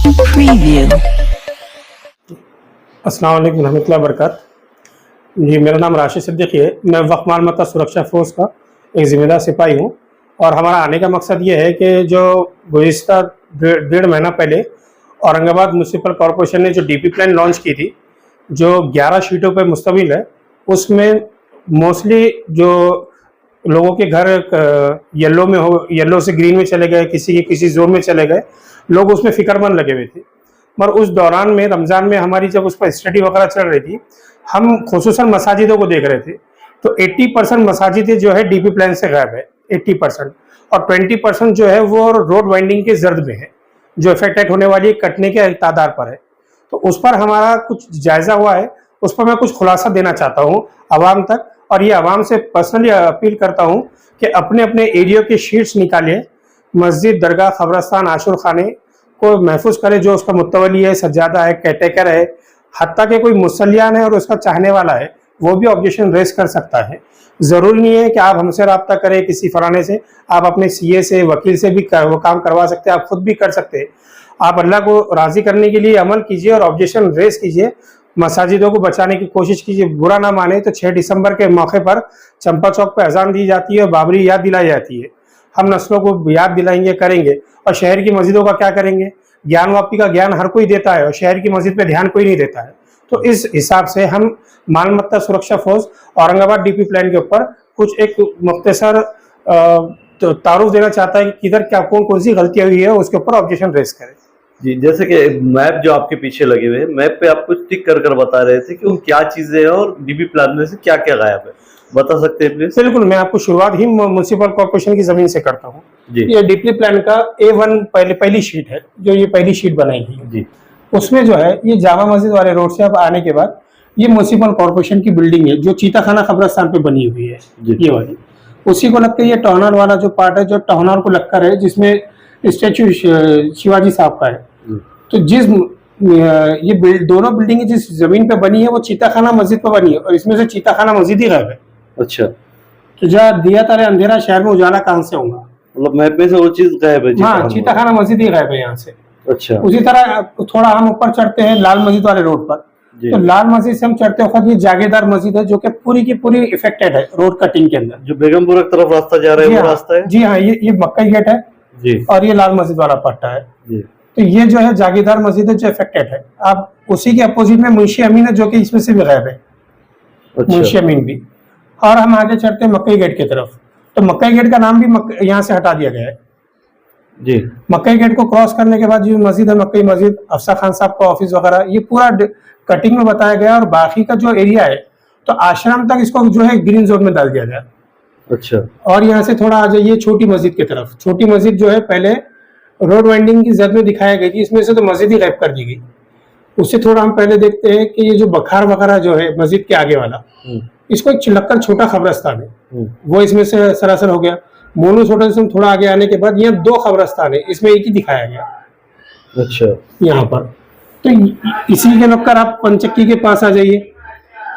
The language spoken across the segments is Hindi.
Preview. अस्सलाम वालेकुम रहमतुल्लाहि व बरकातहू। जी, मेरा नाम राशिद सिद्दीकी है। मैं वक्फ मालमत्ता सुरक्षा फोर्स का एक ज़िम्मेदार सिपाही हूँ और हमारा आने का मकसद ये है कि जो गुज़िश्ता डेढ़ महीना पहले औरंगाबाद म्यूनसिपल कॉरपोरेशन ने जो डीपी प्लान लॉन्च की थी, जो 11 शीटों पर मुश्तमिल है, उसमें मोस्टली जो लोगों के घर येलो में हो, येलो से ग्रीन में चले गए, किसी के किसी जोन में चले गए, लोग उसमें फ़िक्रमंद लगे हुए थे। मगर उस दौरान में रमज़ान में हमारी जब उस पर स्टडी वगैरह चल रही थी, हम खुसूसन मसाजिदों को देख रहे थे, तो 80% मसाजिदें जो है डीपी प्लान से गायब है, 80%, और 20% जो है वो रोड वाइंडिंग के जर्द में है, जो इफेक्टेड होने वाली कटने के तादाद पर है। तो उस पर हमारा कुछ जायज़ा हुआ है, उस पर मैं कुछ खुलासा देना चाहता हूँ आवाम तक, और ये आवाम से पर्सनली अपील करता हूँ कि अपने अपने एरिया के शीट्स निकालें, मस्जिद, दरगाह, कब्रस्तान, आशुर खाने को महफूज करे, जो उसका मुतवली है, सज्जादा है, केयरटेकर है, हत्ता के कोई मुसल्लियान है और उसका चाहने वाला है, वो भी ऑब्जेक्शन रेस कर सकता है। ज़रूरी नहीं है कि आप हमसे रब्ता करें किसी फलाने से, आप अपने सीए से, वकील से भी वो काम करवा सकते हैं, आप खुद भी कर सकते हैं। आप अल्लाह को राज़ी करने के लिए अमल कीजिए और ऑब्जेक्शन रेस कीजिए, मसाजिदों को बचाने की कोशिश कीजिए। बुरा ना माने तो 6 दिसंबर के मौके पर चंपा चौक पर अजान दी जाती है और बाबरी याद दिलाई जाती है। हम नस्लों को याद दिलाएंगे, करेंगे। और शहर की मस्जिदों का क्या करेंगे? ज्ञान वापी का ज्ञान हर कोई देता है और शहर की मस्जिद पे ध्यान कोई नहीं देता है। तो इस हिसाब से हम मालमत्ता सुरक्षा फोर्स औरंगाबाद डीपी प्लान के ऊपर कुछ एक मुख्तसर तारुफ देना चाहता है कि किधर क्या कौन सी गलतियां हुई है, उसके ऊपर ऑब्जेक्शन रेस करें। जी, जैसे कि मैप जो आपके पीछे लगे हुए हैं, मैप पे आप कुछ टिक कर बता रहे थे कि वो क्या चीजें हैं और डीपी प्लान में से क्या क्या गायब है, बता सकते हैं प्लीज? बिल्कुल, मैं आपको शुरुआत ही म्यूनसिपल कॉर्पोरेशन की जमीन से करता हूँ। जी। ये डीपी प्लान का A1 पहली शीट है, जो ये पहली शीट बनाई गई है। जी। उसमें जो है ये जामा मस्जिद वाले रोड से अब आने के बाद ये म्यूनसिपल कॉर्पोरेशन की बिल्डिंग है, जो चीताखाना कब्रिस्तान पे बनी हुई है, ये वाली। उसी को लगकर ये टहनार वाला जो पार्ट है, जो टहनार को लगकर है, जिसमें स्टैचू शिवाजी साहब का है। तो जिस ये दोनों बिल्डिंग जिस जमीन पे बनी है वो चीताखाना मस्जिद पे बनी है, और इसमें से चीताखाना मस्जिद ही गायब है। अच्छा, तो जहाँ दिया तारे अंधेरा, शहर में उजाला कहाँ से होगा? मतलब मैप में से वो चीज गायब है। हाँ, चीताखाना मस्जिद ही गायब है यहाँ से। अच्छा। उसी तरह थोड़ा हम ऊपर चढ़ते हैं लाल मस्जिद वाले रोड पर, तो लाल मस्जिद से हम चढ़ते वक्त ये जागीरदार मस्जिद है, जो कि पूरी की पूरी इफेक्टेड है रोड कटिंग के अंदर। जो बेगमपुरा की तरफ रास्ता जा रहा है वो रास्ता है? जी हाँ, ये मक्का गेट है जी, और ये लाल मस्जिद वाला पट्टा है जी। तो ये जो है जागीरदार मस्जिद है, जो इफेक्टेड है। आप उसी के अपोजिट में मुंशी अमीन है, जो कि इसमें से भी गायब है। अच्छा। मुंशी अमीन भी। और हम आगे चढ़ते हैं मक्का गेट की तरफ, तो मक्का गेट का नाम भी यहाँ से हटा दिया गया है। जी। मक्का गेट को क्रॉस करने के बाद जो मस्जिद है, मक्का मस्जिद, अफसर खान साहब का ऑफिस वगैरह, ये पूरा कटिंग में बताया गया। और बाकी का जो एरिया है, तो आश्रम तक इसको जो है ग्रीन जोन में डाल दिया गया। अच्छा। और यहाँ से थोड़ा आ जाइए छोटी मस्जिद की तरफ। छोटी मस्जिद जो है पहले रोड वाइंडिंग की जद में दिखाया गई थी, इसमें से तो मस्जिद ही गायब कर दी गई। उससे थोड़ा हम पहले देखते हैं कि ये जो बखार वगैरह जो है मस्जिद के आगे वाला, इसको एक चिलक्कर छोटा कब्रिस्तान है, वो इसमें से सरासर हो गया। मोनू छोटा से थोड़ा आगे आने के बाद यहाँ 2 कब्रिस्तान है, इसमें एक ही दिखाया गया। अच्छा। यहाँ पर तो इसी के लगकर आप पंचक्की के पास आ जाइए।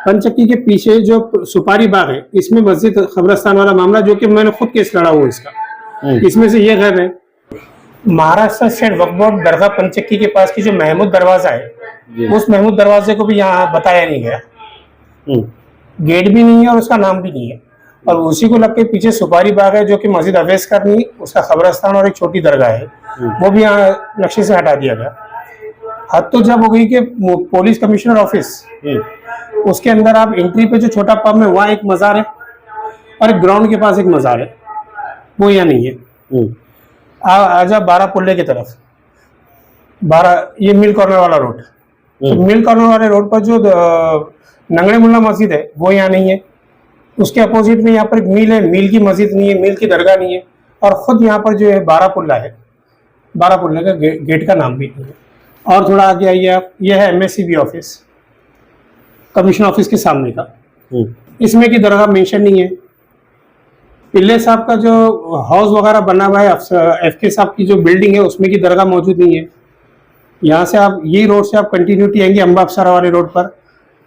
पंचक्की के पीछे जो सुपारी बाग है, इसमें मस्जिद कब्रिस्तान वाला मामला, जो कि मैंने खुद केस लड़ा हुआ इसका, इसमें से ये गायब है। महाराष्ट्र स्टेट वक्फ बोर्ड दरगाह पंचक्की के पास की जो महमूद दरवाजा है, उस महमूद दरवाजे को भी यहाँ बताया नहीं गया। गेट भी नहीं है और उसका नाम भी नहीं है। और उसी को लग के पीछे सुपारी बाग है, जो कि मस्जिद अवैस करनी, उसका कब्रिस्तान और एक छोटी दरगाह है, वो भी यहाँ नक्शे से हटा दिया गया। हद तो जब हो गई कि पुलिस कमिश्नर ऑफिस, उसके अंदर आप एंट्री पे जो छोटा पब है, वहाँ एक मजार है और एक ग्राउंड के पास एक मजार है, वो यहाँ नहीं है। आजा 12 पुल्ले की तरफ, 12 ये मिल कॉर्नर वाला रोड, तो मिल कॉर्नर वाले रोड पर जो नंगड़े मुल्ला मस्जिद है, वो यहाँ नहीं है। उसके अपोजिट में यहाँ पर एक मील है, मील की मस्जिद नहीं है, मील की दरगाह नहीं है। और खुद यहाँ पर जो है 12 पुल्ला है, 12 पुल्ले का गेट का नाम भी नहीं है। और थोड़ा आगे आइए आप, यह है MSCB ऑफिस, कमिश्नर ऑफिस के सामने का, इसमें की दरगाह मेंशन नहीं है। पिल्ले साहब का जो हाउस वगैरह बना हुआ है, FK साहब की जो बिल्डिंग है, उसमें की दरगाह मौजूद नहीं है। यहाँ से आप यही रोड से आप कंटिन्यूटी आएंगे अम्बा अफसरा वाले रोड पर,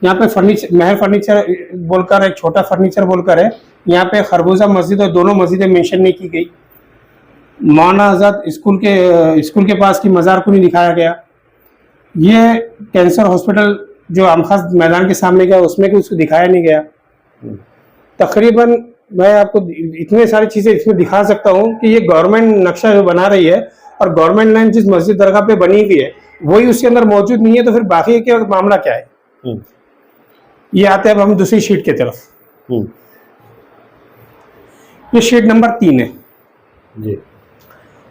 यहाँ पे फर्नीचर, महल फर्नीचर बोलकर एक छोटा फर्नीचर बोलकर है, यहाँ पे खरबूजा मस्जिद और दोनों मस्जिदें मेंशन नहीं की गई। मौलाना आज़ाद स्कूल के पास की मज़ार को नहीं दिखाया गया। ये कैंसर हॉस्पिटल जो आमखास मैदान के सामने का उसमें कुछ दिखाया नहीं गया। तकरीबन मैं आपको इतने सारी चीजें इसमें दिखा सकता हूँ कि ये गवर्नमेंट नक्शा जो बना रही है और गवर्नमेंट लाइन जिस मस्जिद दरगाह पे बनी हुई है वही उसके अंदर मौजूद नहीं है, तो फिर बाकी क्या मामला क्या है। ये आते हैं अब हम दूसरी शीट की तरफ। ये शीट नंबर 3 है जी।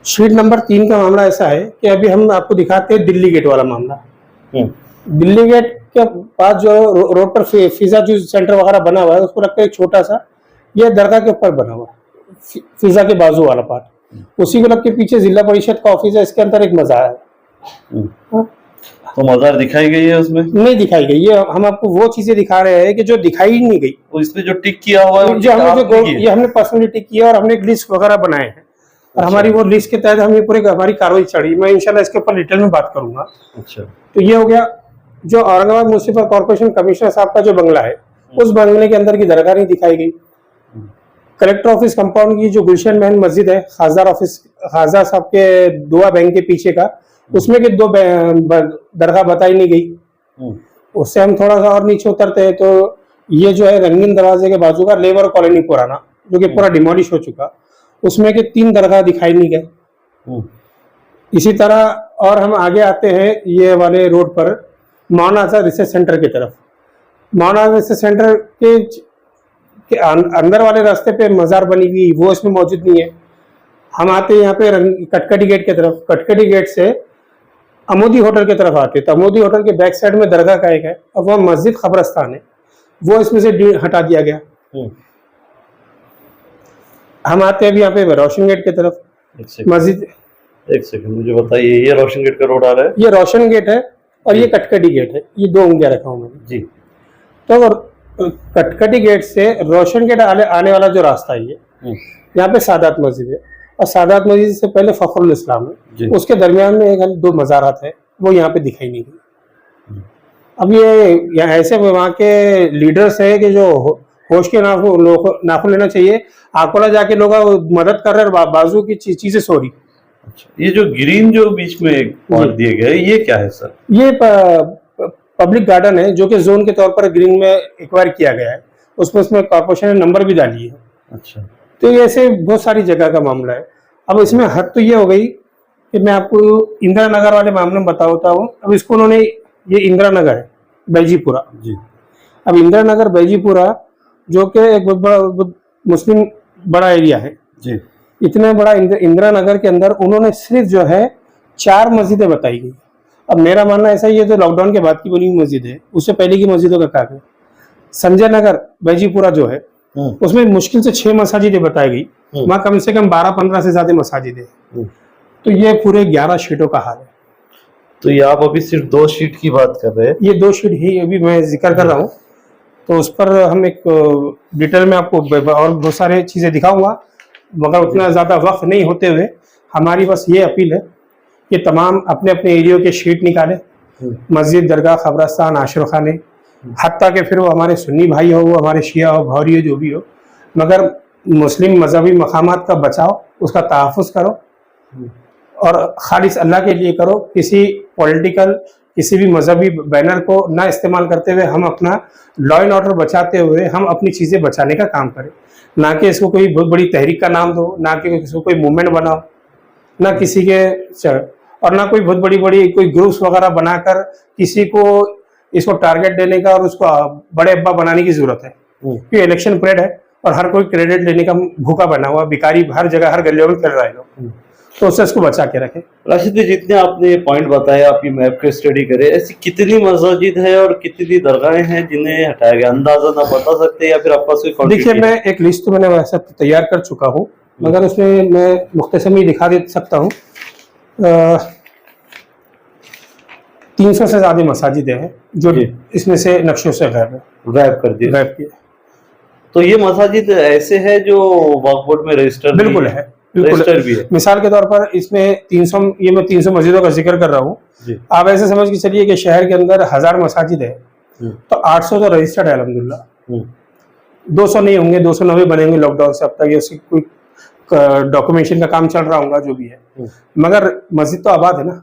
शीट नंबर 3 का मामला ऐसा है कि अभी हम आपको दिखाते हैं दिल्ली गेट वाला मामला। दिल्ली गेट के पास जो रोड पर फिजा जूस सेंटर वगैरह बना हुआ है उसको रखते हैं एक छोटा सा, ये दरगाह के ऊपर बना हुआ है फिजा के बाजू वाला पार्ट, उसी को रख के पीछे जिला परिषद का ऑफिस है, इसके अंदर एक मजार है। तो मजार दिखाई गई है उसमें? नहीं दिखाई गई, ये हम आपको वो चीजें दिखा रहे हैं कि जो दिखाई ही नहीं गई। और इसमें जो टिक किया हुआ है जो हमने ये हमने पर्सनली टिक किया और हमने एक लिस्ट वगैरह बनाए हैं और हमारी वो लिस्ट के तहत हम ये पूरे हमारी कार्रवाई चढ़ी। मैं इंशाल्लाह इसके ऊपर डिटेल में बात करूंगा। अच्छा। तो ये हो गया जो औरंगाबाद म्युनिसिपल कॉर्पोरेशन कमिश्नर साहब का जो बंगला है उस बंगले के अंदर की दरगाह नहीं दिखाई गई। कलेक्टर ऑफिस कंपाउंड की जो गुलशन महल मस्जिद है खासदार ऑफिस खासदार साहब के दुआ बैंक के पीछे का, उसमें के 2 दरगाह बताई नहीं गई। उससे हम थोड़ा सा और नीचे उतरते हैं तो ये जो है रंगीन दरवाजे के बाजू का लेबर कॉलोनी पुराना जो कि पूरा डिमोलिश हो चुका, उसमें के 3 दरगाह दिखाई नहीं गए। इसी तरह और हम आगे आते हैं ये वाले रोड पर मौना रिसर्च सेंटर की तरफ। मौना रिसर्च सेंटर के अंदर वाले रास्ते पे मजार बनी हुई वो इसमें मौजूद नहीं है। हम आते हैं यहाँ पे कटकटी गेट की तरफ, कटकटी गेट से अमोदी होटल की तरफ आते हैं तो अमोदी होटल के बैक साइड में दरगाह का एक है और वह मस्जिद खबरस्तान है, वो इसमें से हटा दिया गया। हम आते हैं अभी यहाँ पे रोशन गेट की तरफ मस्जिद। एक सेकंड मुझे बताइए, ये रोशन गेट का रोड आ रहा है? ये रोशन गेट है और ये कटकटी गेट है, ये 2 उंगलियां रखा हूं मैंने जी। तो कटकटी गेट से रोशन गेट आने वाला जो रास्ता है ये यहाँ पे सादात मस्जिद है और सादात मस्जिद से पहले फखरुल इस्लाम है, उसके दरमियान में 2 मज़ारात है, वो यहाँ पे दिखाई नहीं गई। अब ये ऐसे वहाँ के लीडर्स है कि जो होश के नाखून लेना चाहिए, आकोला जाके लोग मदद कर रहे हैं बाजू की चीजें सो रही। अच्छा, ये जो ग्रीन जो बीच में एक पॉइंट दिए गए ये क्या है सर? ये पब्लिक गार्डन है जो कि जोन के तौर पर ग्रीन में एक्वायर किया गया है, उसमें कॉर्पोरेशन ने नंबर भी डाली है। अच्छा, तो ये ऐसे बहुत सारी जगह का मामला है। अब इसमें हद तो ये हो गई कि मैं आपको इंदिरा नगर वाले मामले में बताता हूँ। अब इसको उन्होंने, ये इंदिरा नगर है बैजीपुरा जी। अब इंदिरा नगर बैजीपुरा जो कि एक बहुत बड़ा मुस्लिम बड़ा एरिया है जी, इतने बड़ा इंदिरा नगर के अंदर उन्होंने सिर्फ जो है 4 मस्जिदें बताई गई। अब मेरा मानना ऐसा ही है, जो लॉकडाउन के बाद की बनी हुई मस्जिद है उससे पहले की मस्जिदों का क्या है। संजय नगर बैजीपुरा जो है उसमें मुश्किल से 6 मसाजिदें बताई गई, वहां कम से कम 12-15 से ज्यादा मसाजिद है। तो ये पूरे 11 शीटों का हाल है। तो ये आप अभी सिर्फ 2 शीट की बात कर रहे हैं? ये 2 शीट ही अभी मैं जिक्र कर रहा हूँ, तो उस पर हम एक डिटेल में आपको और बहुत सारे चीजें दिखाऊंगा, मगर उतना ज्यादा वक्त नहीं होते हुए हमारी बस ये अपील है कि तमाम अपने अपने एरियो के शीट निकालें, मस्जिद, दरगाह, खबरस्तान, आश्रम खाने, हत्ता के फिर वो हमारे सुन्नी भाई हो, वो हमारे शिया हो, भौरी हो, जो भी हो, मगर मुस्लिम मजहबी मकामात का बचाओ, उसका तहफ़्फ़ुज़ करो और खालिस अल्लाह के लिए करो। किसी पॉलिटिकल, किसी भी मजहबी बैनर को ना इस्तेमाल करते हुए हम अपना लॉ एंड ऑर्डर बचाते हुए हम अपनी चीज़ें बचाने का काम करें, ना कि इसको कोई बहुत बड़ी तहरीक का नाम दो, ना कि इसको कोई मूवमेंट बनाओ, ना किसी के और ना कोई बहुत बड़ी कोई ग्रुप्स वगैरह बनाकर किसी को इसको टारगेट देने का और उसको बड़े अब्बा बनाने की जरूरत है। क्योंकि इलेक्शन परेड है और हर कोई क्रेडिट लेने का भूखा बना हुआ, भिखारी हर जगह हर गलियों में कर रहा है लोग, तो उससे इसको बचा के रखें। राशिद जी, जितने आपने पॉइंट बताया, आप ये मैप के स्टडी करें, ऐसी कितनी मस्जिद है और कितनी दरगाहें हैं जिन्हें हटाया गया, अंदाजा ना बता सकते या फिर आपका कोई? देखिए, मैं एक लिस्ट तो मैंने वैसे तैयार कर चुका हूँ, मगर उसमें मैं मुख्तसर में दिखा दे सकता हूँ। 300 से ज्यादा मसाजिदें हैं जो इसमें से नक्शों से गायब कर दिए। तो ये मसाजिद ऐसे है जो वक्फ बोर्ड में रजिस्टर? बिल्कुल है, बिल्कुल भी है। मिसाल के तौर पर इसमें 300 मस्जिदों का जिक्र कर रहा हूँ। आप ऐसे समझ के चलिए कि शहर के अंदर 1000 मसाजिद है, तो 800 तो रजिस्टर्ड है अल्हम्दुलिल्लाह, 200 नहीं होंगे, 290 बनेंगे लॉकडाउन से अब तक, उसकी कोई डॉक्यूमेंटेशन का काम चल रहा होगा जो भी है, मगर मस्जिद तो आबाद है ना।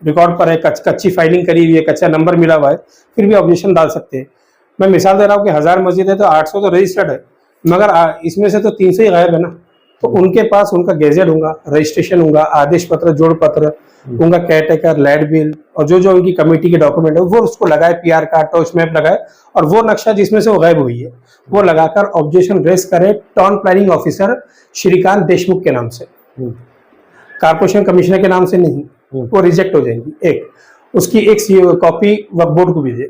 रिकॉर्ड पर है, कच्ची फाइलिंग करी हुई है, कच्चा नंबर मिला हुआ है, फिर भी ऑब्जेक्शन डाल सकते हैं। मैं मिसाल दे रहा हूँ कि 1000 मस्जिद है तो 800 तो रजिस्टर्ड है, मगर इसमें से तो 300 ही गायब है ना। तो उनके पास उनका गैजेट होगा, रजिस्ट्रेशन होगा, आदेश पत्र, जोड़ पत्र, उनका केयरटेकर, लाइट बिल और जो जो उनकी कमेटी के डॉक्यूमेंट है वो उसको लगाए, पीआर कार्ड, टॉर्च मैप लगाए, और वो नक्शा जिसमें से वो गायब हुई है वो लगाकर ऑब्जेक्शन रेज करे town planning officer Shrikant Deshmukh के नाम से, कारपोरेशन कमिश्नर के नाम से नहीं, वो रिजेक्ट हो जाएंगी। एक उसकी एक कॉपी वक्फ बोर्ड को भेजे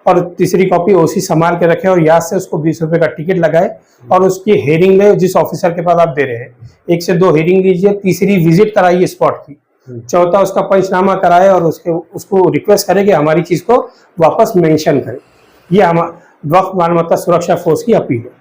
और तीसरी कॉपी ओसी संभाल के रखे और याद से उसको 20 रुपए का टिकट लगाए और उसकी हेयरिंग ले जिस ऑफिसर के पास आप दे रहे हैं। 1 से 2 हेयरिंग लीजिए, तीसरी विजिट कराइए स्पॉट की, चौथा उसका पंचनामा कराए और उसको रिक्वेस्ट करें कि हमारी चीज को वापस मेंशन करें। ये हम वक्फ मालमत्ता सुरक्षा फोर्स की अपील है।